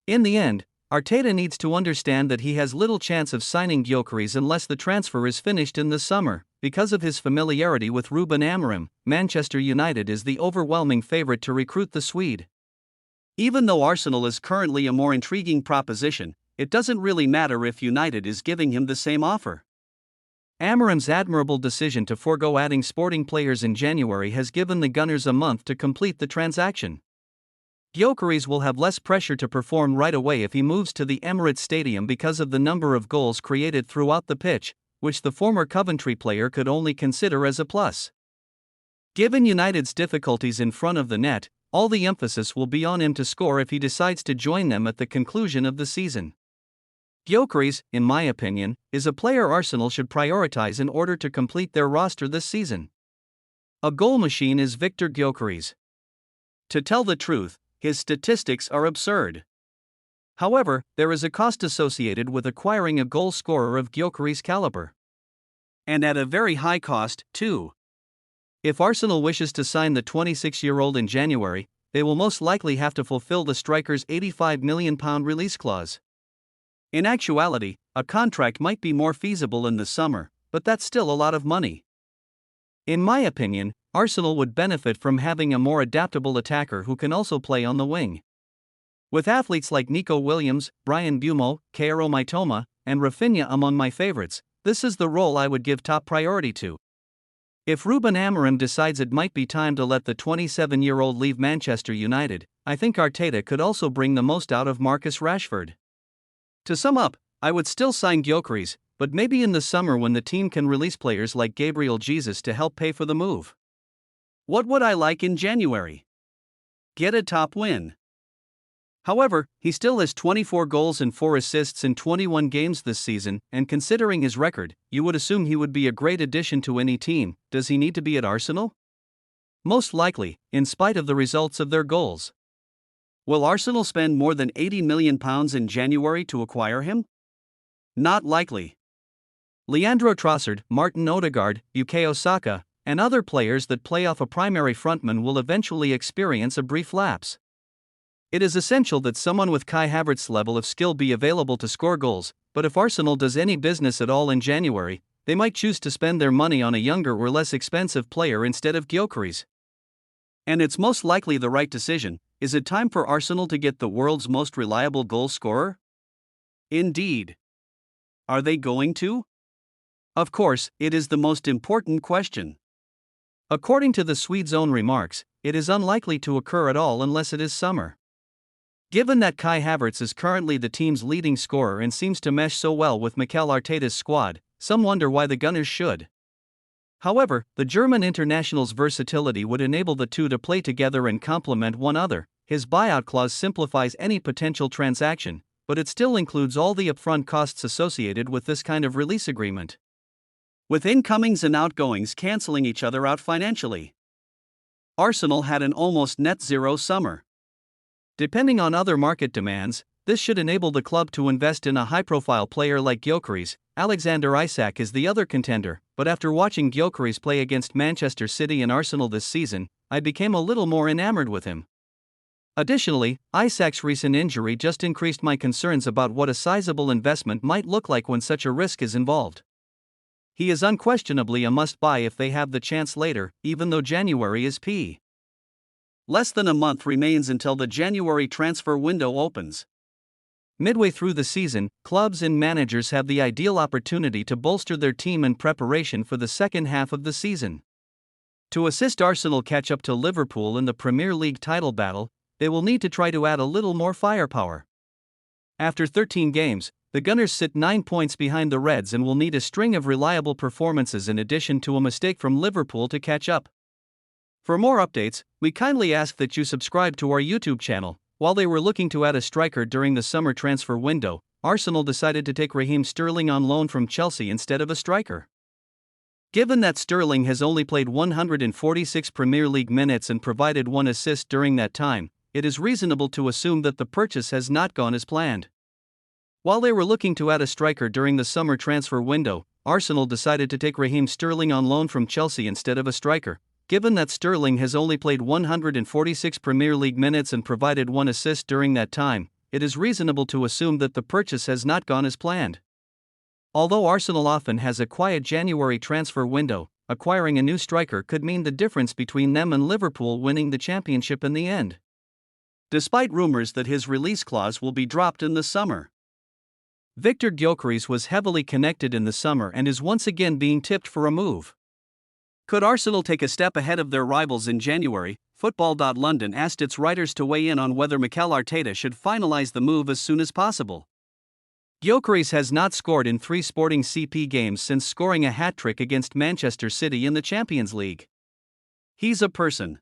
In the end, Arteta needs to understand that he has little chance of signing Gyokeres unless the transfer is finished in the summer. Because of his familiarity with Ruben Amorim, Manchester United is the overwhelming favourite to recruit the Swede. Even though Arsenal is currently a more intriguing proposition, it doesn't really matter if United is giving him the same offer. Amorim's admirable decision to forego adding Sporting players in January has given the Gunners a month to complete the transaction. Gyokeres will have less pressure to perform right away if he moves to the Emirates Stadium because of the number of goals created throughout the pitch, which the former Coventry player could only consider as a plus. Given United's difficulties in front of the net, all the emphasis will be on him to score if he decides to join them at the conclusion of the season. Gyokeres, in my opinion, is a player Arsenal should prioritize in order to complete their roster this season. A goal machine is Victor Gyokeres. To tell the truth, his statistics are absurd. However, there is a cost associated with acquiring a goal scorer of Gyokeres' caliber. And at a very high cost, too. If Arsenal wishes to sign the 26-year-old in January, they will most likely have to fulfill the striker's £85 million release clause. In actuality, a contract might be more feasible in the summer, but that's still a lot of money. In my opinion, Arsenal would benefit from having a more adaptable attacker who can also play on the wing. With athletes like Nico Williams, Brian Bumo, Kaoru Mitoma, and Rafinha among my favorites, this is the role I would give top priority to. If Ruben Amorim decides it might be time to let the 27-year-old leave Manchester United, I think Arteta could also bring the most out of Marcus Rashford. To sum up, I would still sign Gyokeres, but maybe in the summer when the team can release players like Gabriel Jesus to help pay for the move. What would I like in January? Get a top win. However, he still has 24 goals and 4 assists in 21 games this season, and considering his record, you would assume he would be a great addition to any team. Does he need to be at Arsenal? Most likely, in spite of the results of their goals. Will Arsenal spend more than £80 million in January to acquire him? Not likely. Leandro Trossard, Martin Odegaard, Bukayo Saka, and other players that play off a primary frontman will eventually experience a brief lapse. It is essential that someone with Kai Havertz's level of skill be available to score goals, but if Arsenal does any business at all in January, they might choose to spend their money on a younger or less expensive player instead of Gyokeres. And it's most likely the right decision. Is it time for Arsenal to get the world's most reliable goal scorer? Indeed. Are they going to? Of course, it is the most important question. According to the Swede's own remarks, it is unlikely to occur at all unless it is summer. Given that Kai Havertz is currently the team's leading scorer and seems to mesh so well with Mikel Arteta's squad, some wonder why the Gunners should. However, the German international's versatility would enable the two to play together and complement one another. His buyout clause simplifies any potential transaction, but it still includes all the upfront costs associated with this kind of release agreement, with incomings and outgoings cancelling each other out financially. Arsenal had an almost net zero summer. Depending on other market demands, this should enable the club to invest in a high-profile player like Gyokeres. Alexander Isak is the other contender, but after watching Gyokeres play against Manchester City and Arsenal this season, I became a little more enamored with him. Additionally, Isak's recent injury just increased my concerns about what a sizable investment might look like when such a risk is involved. He is unquestionably a must-buy if they have the chance later, even though January is p. Less than a month remains until the January transfer window opens. Midway through the season, clubs and managers have the ideal opportunity to bolster their team in preparation for the second half of the season. To assist Arsenal catch up to Liverpool in the Premier League title battle, they will need to try to add a little more firepower. After 13 games, the Gunners sit 9 points behind the Reds and will need a string of reliable performances in addition to a mistake from Liverpool to catch up. For more updates, we kindly ask that you subscribe to our YouTube channel. While they were looking to add a striker during the summer transfer window, Arsenal decided to take Raheem Sterling on loan from Chelsea instead of a striker. Given that Sterling has only played 146 Premier League minutes and provided 1 assist during that time, it is reasonable to assume that the purchase has not gone as planned. While they were looking to add a striker during the summer transfer window, Arsenal decided to take Raheem Sterling on loan from Chelsea instead of a striker. Given that Sterling has only played 146 Premier League minutes and provided 1 assist during that time, it is reasonable to assume that the purchase has not gone as planned. Although Arsenal often has a quiet January transfer window, acquiring a new striker could mean the difference between them and Liverpool winning the championship in the end. Despite rumors that his release clause will be dropped in the summer, Victor Gyokeres was heavily connected in the summer and is once again being tipped for a move. Could Arsenal take a step ahead of their rivals in January? Football.London asked its writers to weigh in on whether Mikel Arteta should finalize the move as soon as possible. Gyokeres has not scored in 3 Sporting CP games since scoring a hat-trick against Manchester City in the Champions League. He's a person